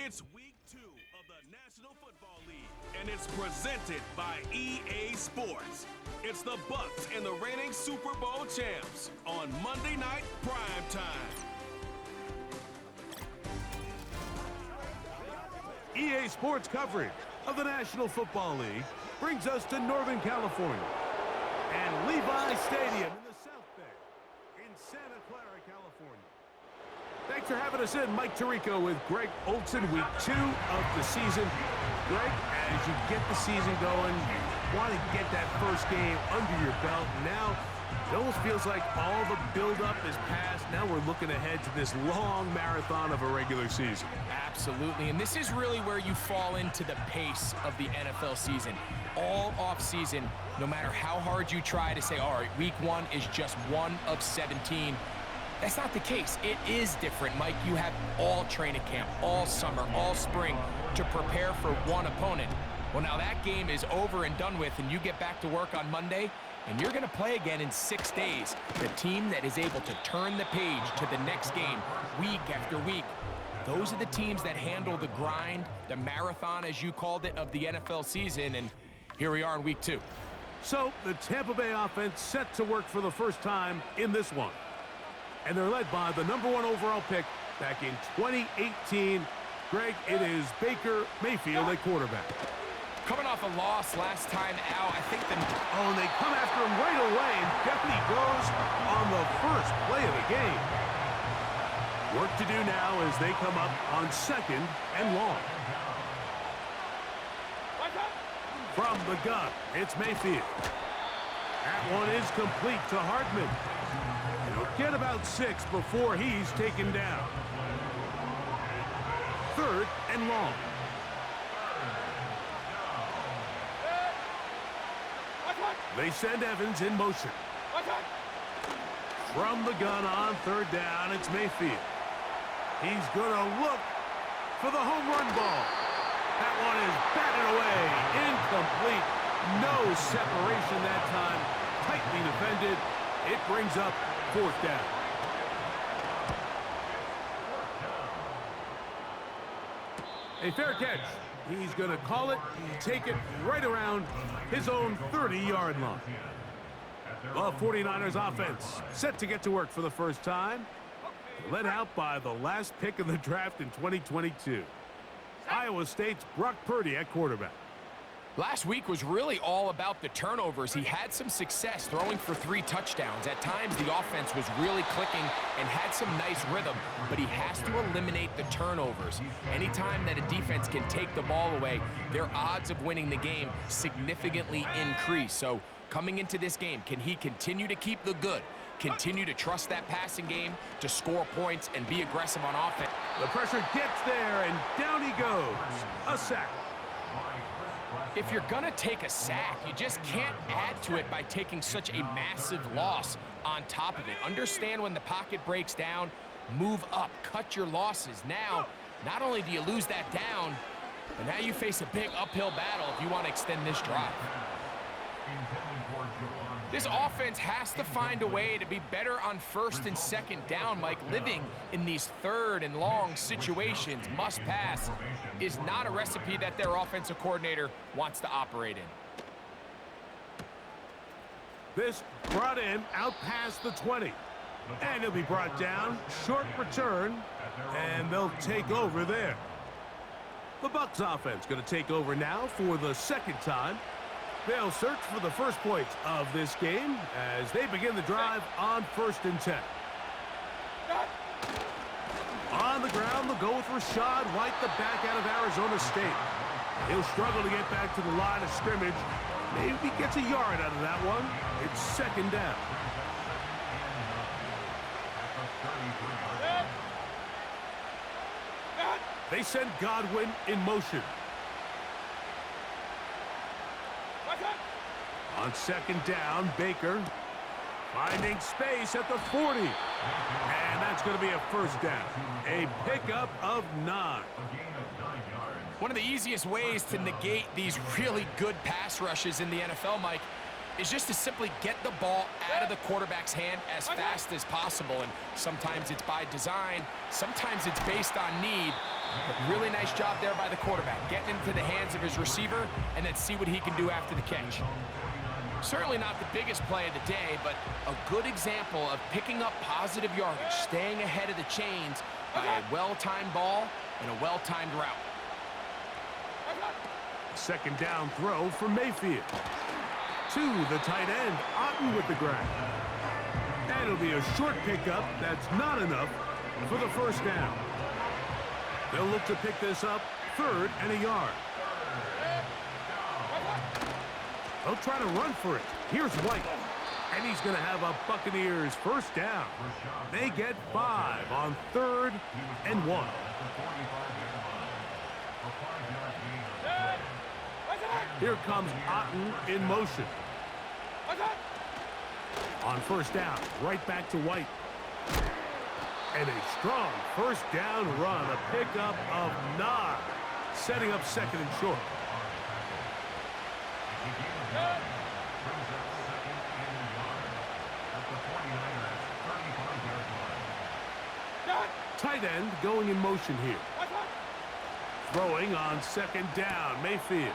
It's week 2 of the National Football League, and it's presented by EA Sports. It's the Bucks and the reigning Super Bowl champs on Monday Night Prime Time. EA Sports coverage of the National Football League brings us to Northern California and Levi Stadium in the South Bay in Santa Clara, California. Thanks for having us in. Mike Tirico with Greg Olson, week 2 of the season. Greg, as you get the season going, you want to get that first game under your belt. Now, it almost feels like all the build-up is past. Now we're looking ahead to this long marathon of a regular season. Absolutely, and this is really where you fall into the pace of the NFL season. All off-season, no matter how hard you try to say, all right, week 1 is just 1 of 17, that's not the case. It is different, Mike. You have all training camp, all summer, all spring to prepare for one opponent. Well, now that game is over and done with, and you get back to work on Monday, and you're going to play again in 6 days. The team that is able to turn the page to the next game week after week, those are the teams that handle the grind, the marathon, as you called it, of the NFL season, and here we are in week 2. So the Tampa Bay offense set to work for the first time in this one. And they're led by the #1 overall pick back in 2018. Greg, it is Baker Mayfield at quarterback. Coming off a loss last time out, I think Oh, and they come after him right away, and down he goes on the first play of the game. Work to do now as they come up on 2nd and long. From the gun, it's Mayfield. That one is complete to Hardman. He'll get about 6 before he's taken down. 3rd and long. They send Evans in motion. From the gun on 3rd down, it's Mayfield. He's going to look for the home run ball. That one is batted away. Incomplete. No separation that time. Tightly defended. It brings up 4th down. A fair catch. He's going to call it, take it right around his own 30-yard line. The 49ers offense set to get to work for the first time. Led out by the last pick in the draft in 2022. Iowa State's Brock Purdy at quarterback. last week was really all about the turnovers. He had some success throwing for 3 touchdowns. At times, the offense was really clicking and had some nice rhythm, but he has to eliminate the turnovers. Anytime that a defense can take the ball away, their odds of winning the game significantly increase. So coming into this game, can he continue to keep the good? Continue to trust that passing game to score points and be aggressive on offense. The pressure gets there, and down he goes. A sack. If you're going to take a sack, you just can't add to it by taking such a massive loss on top of it. Understand when the pocket breaks down, move up, cut your losses. Now, not only do you lose that down, but now you face a big uphill battle if you want to extend this drive. This offense has to find a way to be better on 1st and 2nd down, Mike. Living in these 3rd and long situations, must pass, is not a recipe that their offensive coordinator wants to operate in. This brought in out past the 20. And he'll be brought down, short return, and they'll take over there. The Bucks offense going to take over now for the 2nd time. They'll search for the first points of this game as they begin the drive on 1st and 10. On the ground, they'll go with Rashad White, the back out of Arizona State. He'll struggle to get back to the line of scrimmage. Maybe he gets a yard out of that one. It's 2nd down. They send Godwin in motion. On 2nd down, Baker finding space at the 40. And that's going to be a 1st down. A pickup of 9. One of the easiest ways to negate these really good pass rushes in the NFL, Mike, is just to simply get the ball out of the quarterback's hand as fast as possible. And sometimes it's by design, sometimes it's based on need. But really nice job there by the quarterback, getting into the hands of his receiver and then see what he can do after the catch. Certainly not the biggest play of the day, but a good example of picking up positive yardage, staying ahead of the chains by a well-timed ball and a well-timed route. Second down throw for Mayfield. To the tight end, Otten with the grab. And it'll be a short pickup. That's not enough for the first down. They'll look to pick this up, 3rd and a yard. They'll try to run for it. Here's White. And he's going to have a Buccaneers first down. They get 5 on 3rd and 1. Here comes Otten in motion. On first down, right back to White. And a strong first down run, a pickup of 9, setting up 2nd and short. Tight end going in motion here. Throwing on 2nd down, Mayfield.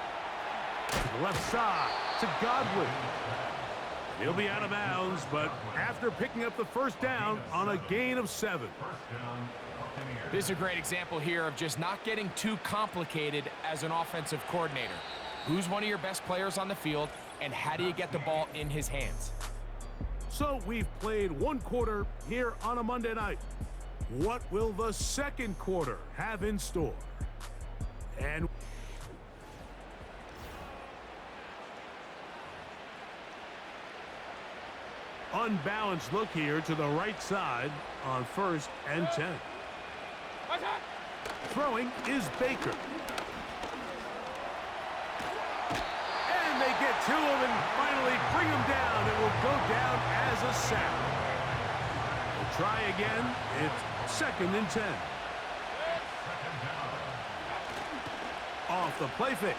To the left side, to Godwin. He'll be out of bounds, but after picking up the first down on a gain of 7. This is a great example here of just not getting too complicated as an offensive coordinator. Who's one of your best players on the field, and how do you get the ball in his hands? So we've played 1 quarter here on a Monday night. What will the 2nd quarter have in store? And unbalanced look here to the right side on 1st and 10. Throwing is Baker. And they get to him and finally bring him down. It will go down as a sack. We'll try again. It's 2nd and 10. Off the play fake.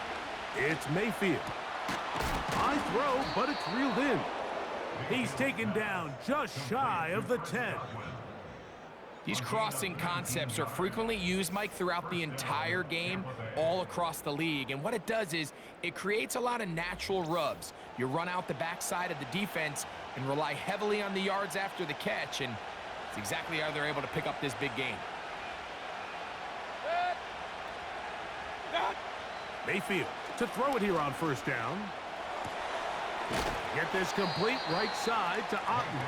It's Mayfield. High throw, but it's reeled in. He's taken down just shy of the 10. These crossing concepts are frequently used, Mike, throughout the entire game, all across the league. And what it does is it creates a lot of natural rubs. You run out the backside of the defense and rely heavily on the yards after the catch, and it's exactly how they're able to pick up this big game. Mayfield to throw it here on first down. Get this complete right side to Otten.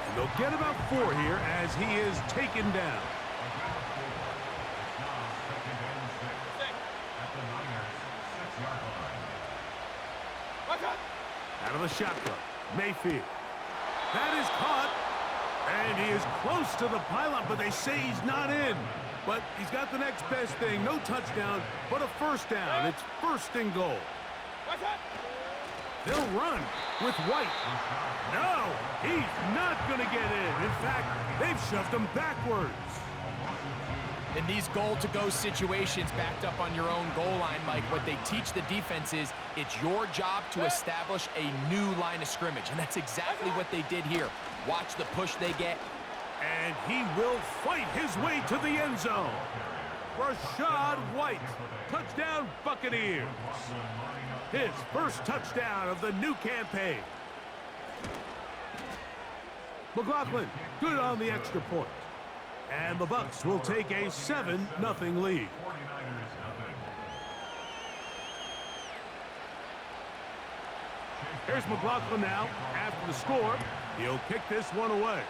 And they'll get about 4 here as he is taken down. Out of the shotgun, Mayfield. That is caught. And he is close to the pylon, but they say he's not in. But he's got the next best thing. No touchdown, but a first down. It's 1st and goal. They'll run with White. No, he's not going to get in. In fact, they've shoved him backwards. In these goal-to-go situations backed up on your own goal line, Mike, what they teach the defense is it's your job to establish a new line of scrimmage, and that's exactly what they did here. Watch the push they get. And he will fight his way to the end zone. Rashad White, touchdown Buccaneers. His first touchdown of the new campaign. McLaughlin, good on the extra point. And the Bucs will take a 7-0 lead. Here's McLaughlin now. After the score, he'll kick this one away.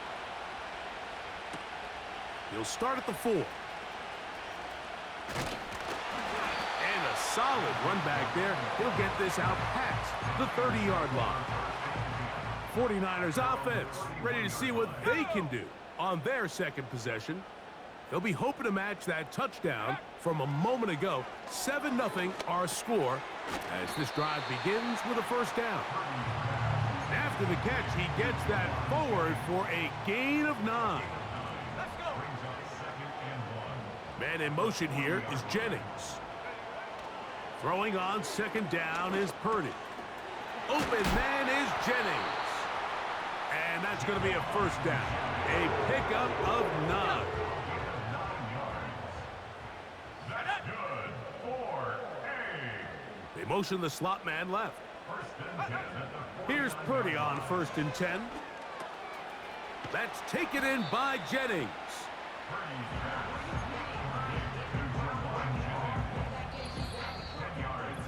He'll start at the 4. And a solid run back there. He'll get this out past the 30-yard line. 49ers offense ready to see what they can do on their second possession. They'll be hoping to match that touchdown from a moment ago. 7-0 our score as this drive begins with a first down. After the catch, he gets that forward for a gain of 9. Man in motion here is Jennings. Throwing on 2nd down is Purdy. Open man is Jennings. And that's going to be a first down. A pickup of 9. They motion the slot man left. Here's Purdy on 1st and 10. That's taken in by Jennings.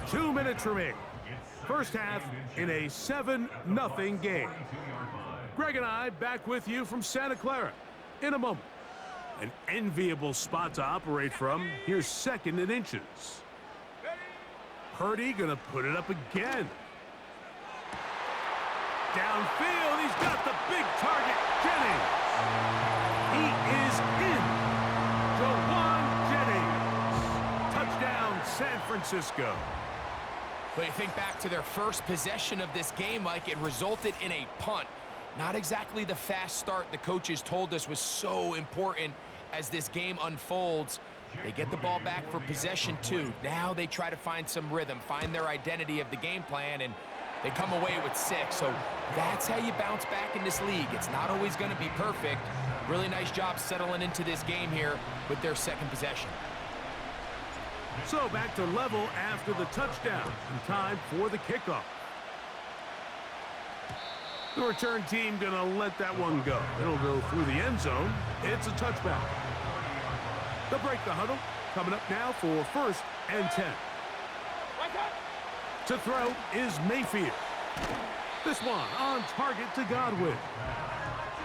2 minutes remaining. First half in a 7-0 game. Greg and I back with you from Santa Clara in a moment. An enviable spot to operate from. Here's 2nd and inches. Purdy gonna put it up again. Downfield, he's got the big target, Jennings. He is in. Jawan Jennings. Touchdown, San Francisco. But you think back to their first possession of this game, Mike, it resulted in a punt. Not exactly the fast start the coaches told us was so important as this game unfolds. They get the ball back for possession 2. Now they try to find some rhythm, find their identity of the game plan, and they come away with 6. So that's how you bounce back in this league. It's not always going to be perfect. Really nice job settling into this game here with their 2nd possession. So back to level after the touchdown. And time for the kickoff. The return team going to let that one go. It'll go through the end zone. It's a touchback. They'll break the huddle. Coming up now for 1st and 10. To throw is Mayfield. This one on target to Godwin.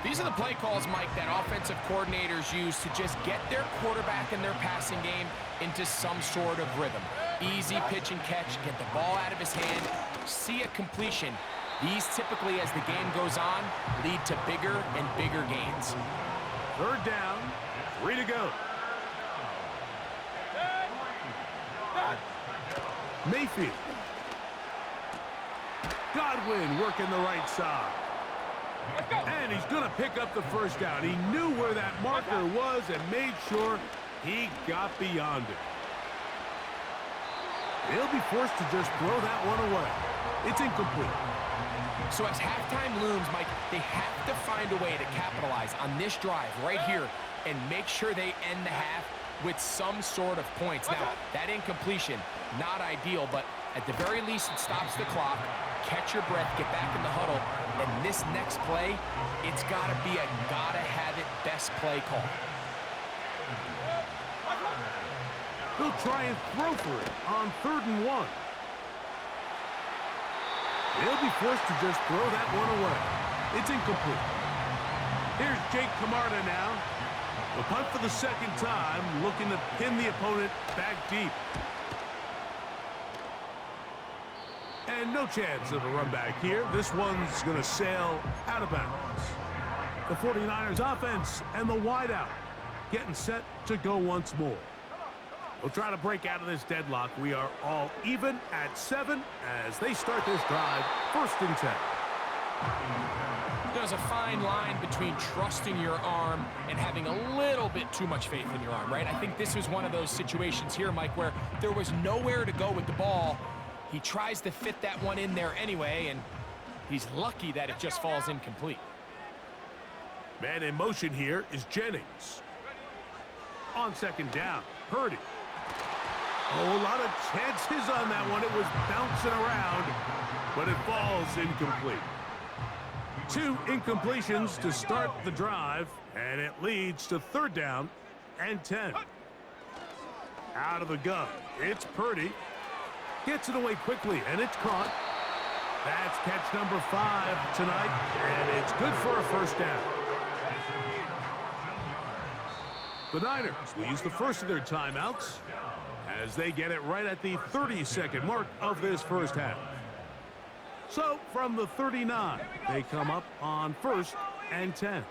These are the play calls, Mike, that offensive coordinators use to just get their quarterback and their passing game into some sort of rhythm. Easy pitch and catch, get the ball out of his hand, see a completion. These typically, as the game goes on, lead to bigger and bigger gains. 3rd down, 3 to go. Mayfield. Godwin working the right side. And he's going to pick up the 1st down. He knew where that marker was and made sure he got beyond it. He'll be forced to just throw that one away. It's incomplete. So as halftime looms, Mike, they have to find a way to capitalize on this drive right here and make sure they end the half with some sort of points. Now, that incompletion, not ideal, but at the very least, it stops the clock. Catch your breath, get back in the huddle, and this next play, it's got to be a gotta-have-it best play call. He'll try and throw for it on 3rd and 1. He'll be forced to just throw that one away. It's incomplete. Here's Jake Camarda now. The punt for the 2nd time, looking to pin the opponent back deep. And no chance of a run back here. This one's going to sail out of bounds. The 49ers offense and the wideout getting set to go once more. We'll try to break out of this deadlock. We are all even at 7 as they start this drive, 1st and 10. There's a fine line between trusting your arm and having a little bit too much faith in your arm, right? I think this was one of those situations here, Mike, where there was nowhere to go with the ball. He tries to fit that one in there anyway, and he's lucky that it just falls incomplete. Man in motion here is Jennings. On 2nd down, Purdy. Oh, a lot of chances on that one. It was bouncing around, but it falls incomplete. 2 incompletions to start the drive, and it leads to 3rd down and 10. Out of the gun, it's Purdy. Gets it away quickly, and it's caught. That's catch number 5 tonight, and it's good for a 1st down. The Niners will use the first of their timeouts as they get it right at the 30-second mark of this 1st half. So from the 39, they come up on 1st and 10.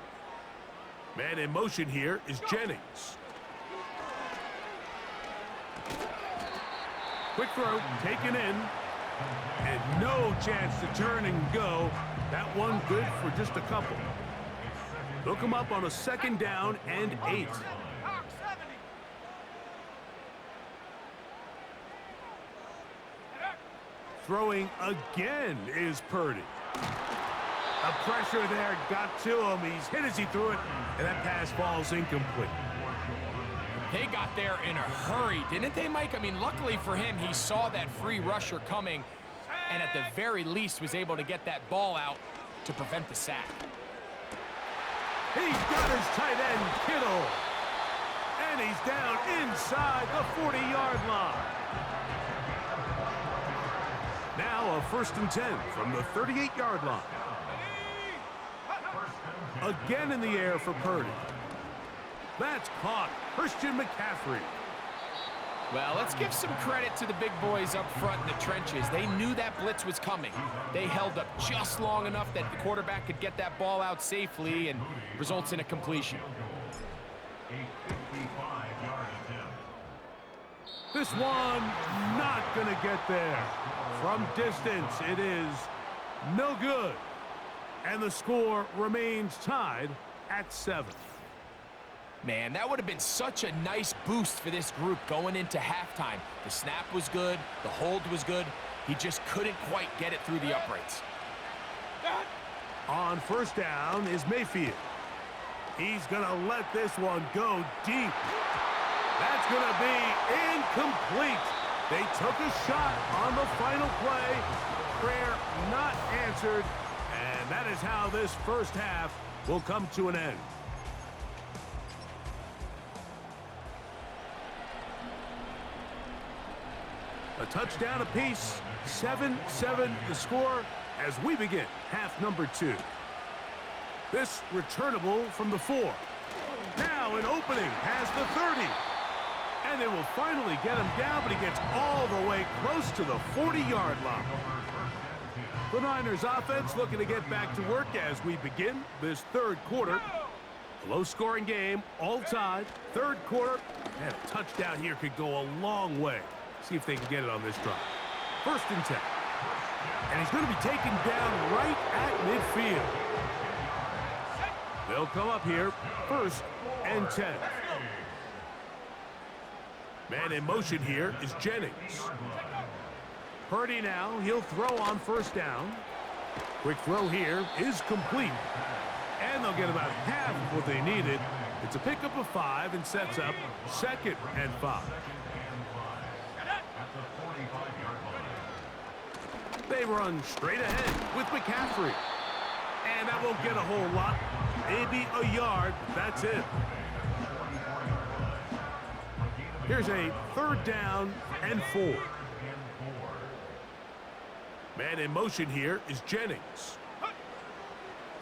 Man in motion here is Jennings. Quick throw, taken in, and no chance to turn and go. That one good for just a couple. They'll come up on a 2nd down and 8. Throwing again is Purdy. The pressure there got to him. He's hit as he threw it, and that pass falls incomplete. They got there in a hurry, didn't they, Mike? I mean, luckily for him, he saw that free rusher coming and at the very least was able to get that ball out to prevent the sack. He's got his tight end, Kittle. And he's down inside the 40-yard line. Now a 1st and 10 from the 38-yard line. Again in the air for Purdy. That's caught. Christian McCaffrey. Well, let's give some credit to the big boys up front in the trenches. They knew that blitz was coming. They held up just long enough that the quarterback could get that ball out safely and results in a completion. This one not going to get there. From distance, it is no good. And the score remains tied at 7. Man, that would have been such a nice boost for this group going into halftime. The snap was good. The hold was good. He just couldn't quite get it through the uprights. On 1st down is Mayfield. He's going to let this one go deep. That's going to be incomplete. They took a shot on the final play. Prayer not answered. And that is how this first half will come to an end. A touchdown apiece, 7-7 the score as we begin half number 2. This returnable from the 4. Now an opening has the 30. And they will finally get him down, but he gets all the way close to the 40-yard line. The Niners offense looking to get back to work as we begin this 3rd quarter. A low-scoring game, all tied, 3rd quarter, and a touchdown here could go a long way. See if they can get it on this drive. 1st and 10. And he's going to be taken down right at midfield. They'll come up here, 1st and 10. Man in motion here is Jennings. Purdy now, he'll throw on 1st down. Quick throw here is complete. And they'll get about half of what they needed. It's a pickup of 5 and sets up 2nd and 5. They run straight ahead with McCaffrey. And that won't get a whole lot. Maybe a yard, but that's it. Here's a 3rd down and 4. Man in motion here is Jennings.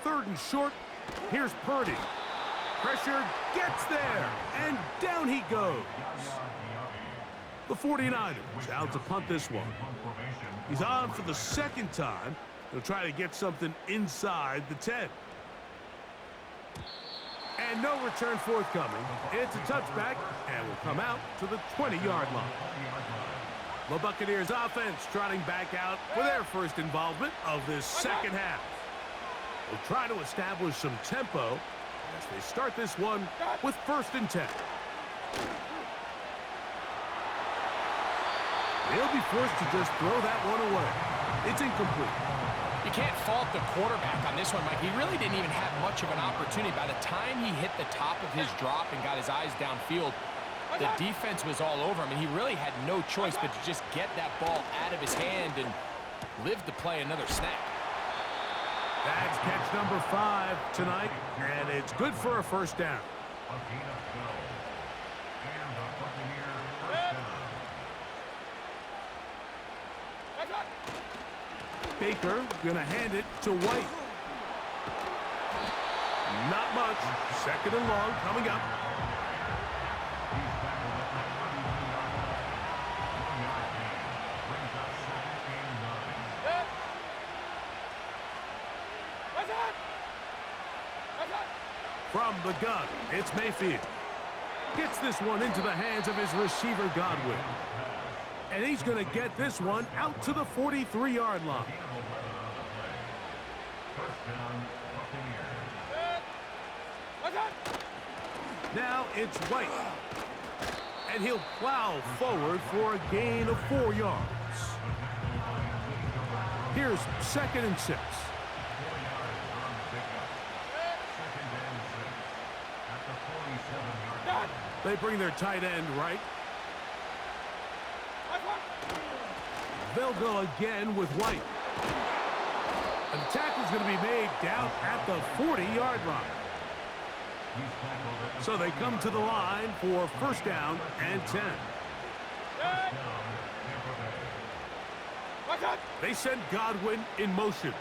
3rd and short. Here's Purdy. Pressure gets there, and down he goes. The 49ers out to punt this one. He's on for the 2nd time. He'll try to get something inside the 10. And no return forthcoming. It's a touchback, and will come out to the 20-yard line. The Buccaneers offense trotting back out for their first involvement of this 2nd half. They'll try to establish some tempo as they start this one with 1st and 10. They'll be forced to just throw that one away. It's incomplete. You can't fault the quarterback on this one, Mike. He really didn't even have much of an opportunity. By the time he hit the top of his drop and got his eyes downfield, the defense was all over him, and he really had no choice but to just get that ball out of his hand and live to play another snap. That's catch number 5 tonight, and it's good for a 1st down. Baker gonna hand it to White. Not much. 2nd and long coming up. From the gun, it's Mayfield. Gets this one into the hands of his receiver, Godwin. And he's going to get this one out to the 43-yard line. Now it's White. And he'll plow forward for a gain of 4 yards. Here's 2nd and 6. They bring their tight end right. They'll go again with White. And the tackle's going to be made down at the 40-yard line. So they come to the line for first down and 10. They send Godwin in motion.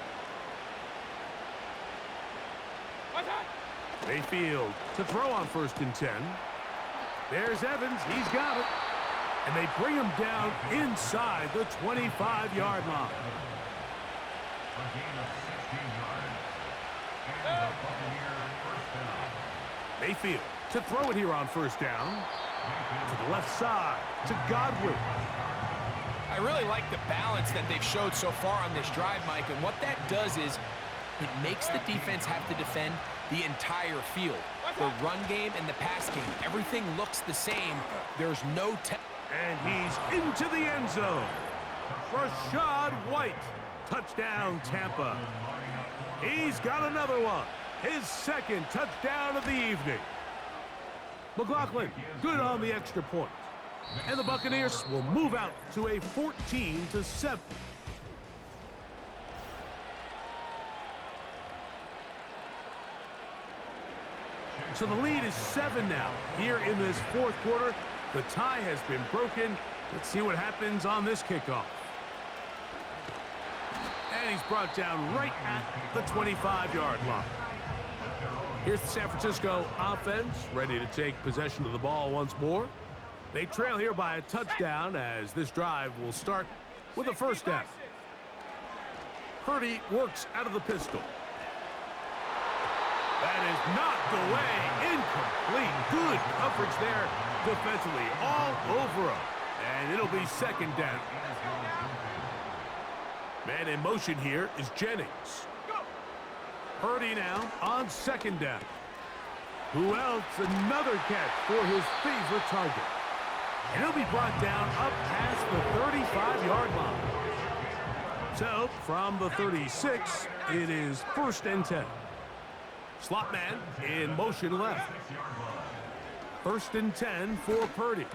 Mayfield to throw on first and 10. There's Evans. He's got it. And they bring him down inside the 25-yard line. Mayfield to throw it here on first down. To the left side to Godwin. I really like the balance that they've showed so far on this drive, Mike. And what that does is it makes the defense have to defend the entire field. The run game and the pass game, everything looks the same. There's no... And he's into the end zone. Rashad White. Touchdown, Tampa. He's got another one. His second touchdown of the evening. McLaughlin, good on the extra point. And the Buccaneers will move out to a 14-7. So the lead is 7 now. Here in this fourth quarter, the tie has been broken. Let's see what happens on this kickoff. And he's brought down right at the 25-yard line. Here's the San Francisco offense, ready to take possession of the ball once more. They trail here by a touchdown as this drive will start with a first down. Purdy works out of the pistol. That is knocked away. Incomplete. Good coverage there defensively. All over him. And it'll be second down. Man in motion here is Jennings. Purdy now on second down. Who else? Another catch for his favorite target. And he'll be brought down up past the 35-yard line. So, from the 36, it is first and 10. Slot man in motion left. First and 10 for Purdy.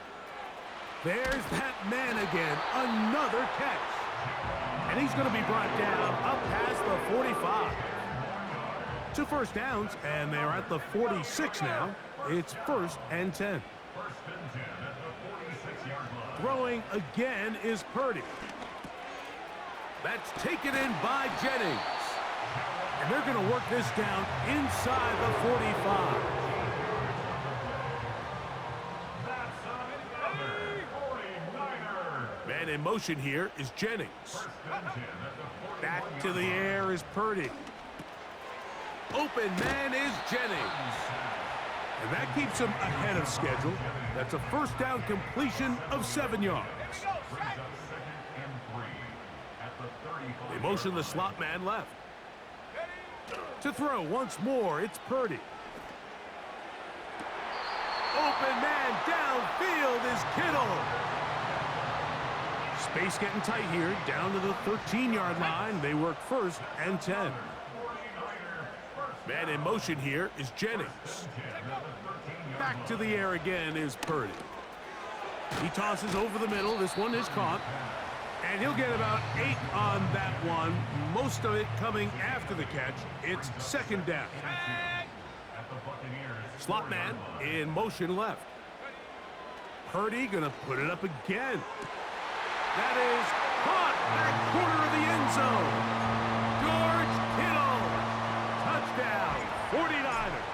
There's that man again. Another catch. And he's going to be brought down up past the 45. 2 first downs, and they're at the 46 now. It's first and 10. Throwing again is Purdy. That's taken in by Jennings. And they're going to work this down inside the 45. Man in motion here is Jennings. Back to the air is Purdy. Open man is Jennings. And that keeps him ahead of schedule. That's a first down completion of 7 yards. They motion the slot man left. To throw once more, it's Purdy. Open man downfield is Kittle. Space getting tight here, down to the 13-yard line. They work first and 10. Man in motion here is Jennings. Back to the air again is Purdy. He tosses over the middle. This one is caught. And he'll get about 8 on that one. Most of it coming after the catch. It's second down. Slot man in motion left. Purdy gonna put it up again. That is caught back corner of the end zone. George Kittle. Touchdown, 49ers.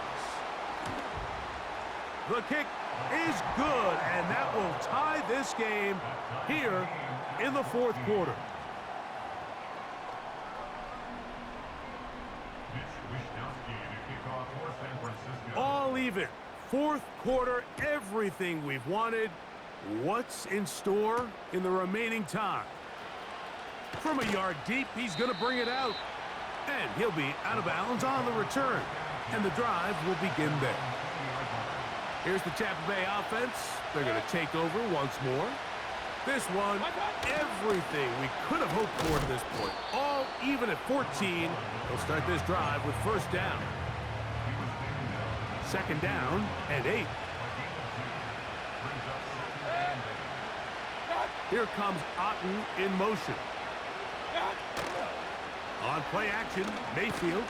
The kick is good, and that will tie this game here in the fourth quarter. All even. Fourth quarter, everything we've wanted. What's in store in the remaining time? From a yard deep, he's going to bring it out. And he'll be out of bounds on the return. And the drive will begin there. Here's the Tampa Bay offense. They're going to take over once more. This one, everything we could have hoped for to this point. All even at 14. They'll start this drive with first down. Second down and 8. Here comes Otten in motion. On play action, Mayfield.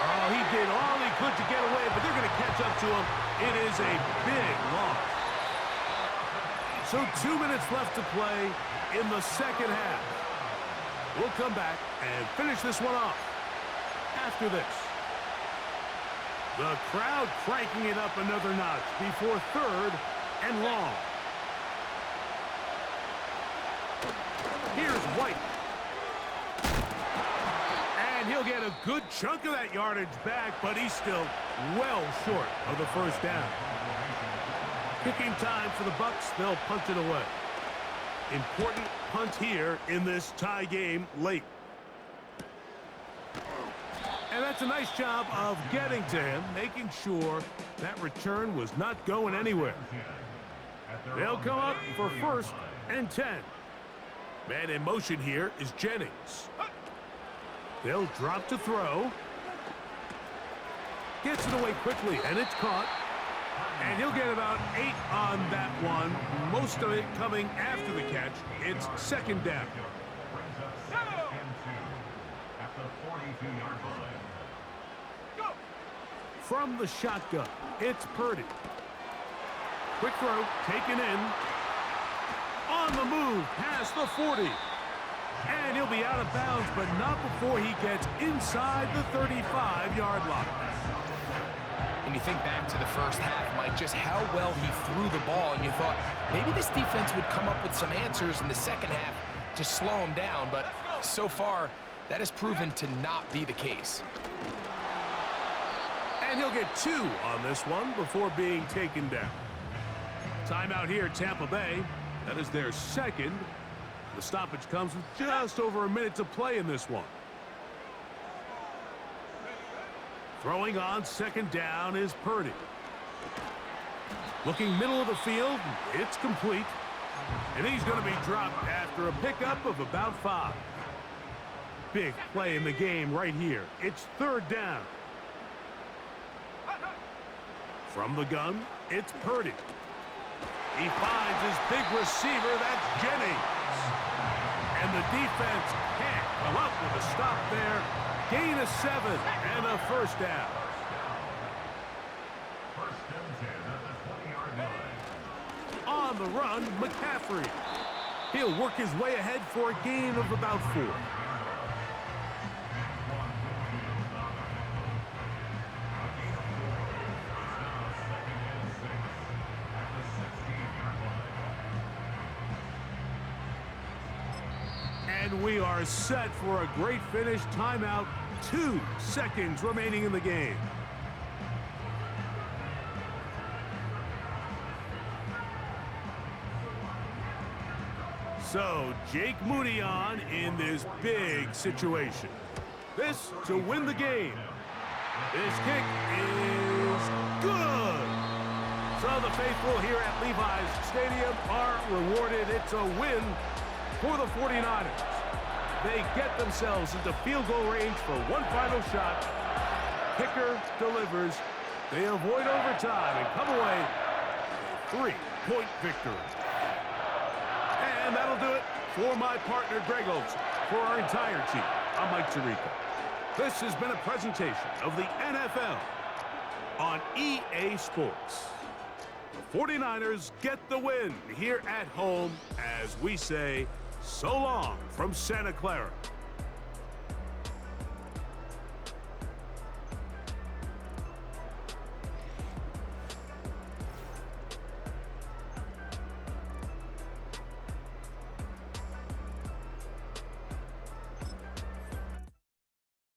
Oh, he did all he could to get away, but they're going to catch up to him. It is a big loss. So 2 minutes left to play in the second half. We'll come back and finish this one off after this. The crowd cranking it up another notch before third and long. Here's White. And he'll get a good chunk of that yardage back, but he's still well short of the first down. Kicking time for the Bucs. They'll punch it away. Important punt here in this tie game late. And that's a nice job of getting to him, making sure that return was not going anywhere. They'll come up for 1st and 10. Man in motion here is Jennings. They'll drop to throw. Gets it away quickly, and it's caught. And he'll get about 8 on that one. Most of it coming after the catch. It's second down. From the shotgun, it's Purdy. Quick throw, taken in. On the move, past the 40. And he'll be out of bounds, but not before he gets inside the 35-yard line. And you think back to the first half, Mike, just how well he threw the ball, and you thought maybe this defense would come up with some answers in the second half to slow him down, but so far, that has proven to not be the case. And he'll get 2 on this one before being taken down. Timeout here, Tampa Bay. That is their second. The stoppage comes with just over a minute to play in this one. Throwing on second down is Purdy. Looking middle of the field, it's complete. And he's going to be dropped after a pickup of about 5. Big play in the game right here. It's 3rd down. From the gun, it's Purdy. He finds his big receiver, that's Jennings. And the defense can't come up with a stop there. Gain of 7 and a first down. On the run, McCaffrey. He'll work his way ahead for a gain of about 4. And we are set for a great finish. Timeout, 2 seconds remaining in the game. So, Jake Moody on in this big situation. This to win the game. This kick is good. So the faithful here at Levi's Stadium are rewarded. It's a win for the 49ers. They get themselves into field goal range for one final shot. Kicker delivers. They avoid overtime and come away with a 3-point victory. And that'll do it for my partner, Greg Olson. For our entire team, I'm Mike Tirico. This has been a presentation of the NFL on EA Sports. The 49ers get the win here at home as we say so long from Santa Clara.